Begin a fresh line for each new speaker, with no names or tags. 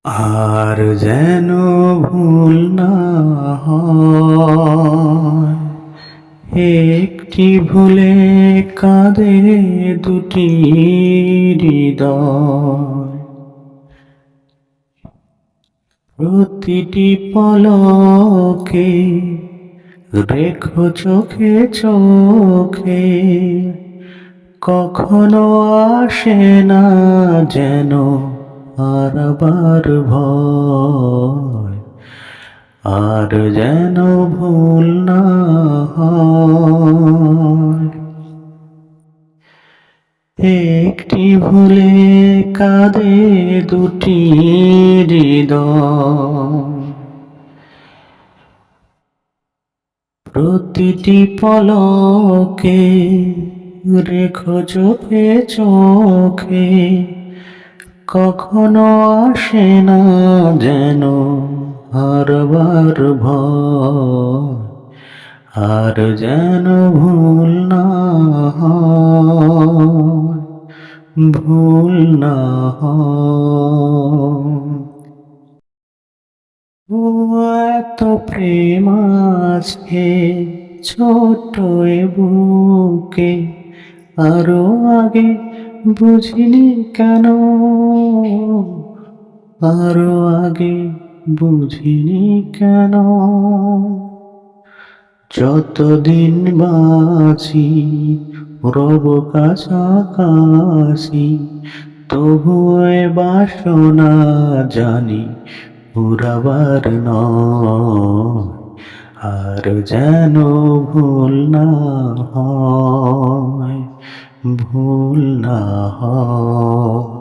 আর যেন ভুল না হয়, একটি ভুলে কাঁদে দুটি হৃদয়। প্রতিটি পলকে রেখো চোখে চোখে, কখনো আসে না যেন হারাবার ভয়। আর যেন ভুল না হয়, একটি ভুলে কাঁদে দুটি হৃদয়। প্রতিটি পলকে রেখো চোখে চোখে, কখনো আসে না যেন হারবার ভয়। আর যেন ভুল না হয়, ভুল না হয়। ও এত প্রেম আছে ছোট এ বুকে, আরো আগে বুঝিনি কেন, আরো আগে বুঝিনি কেন। যতদিন বাঁচি রব কাছাকাছি, তবুও এ বাসনা জানি পুরাবার নয়। আর যেন ভুল না হয়, ভুল না হয়।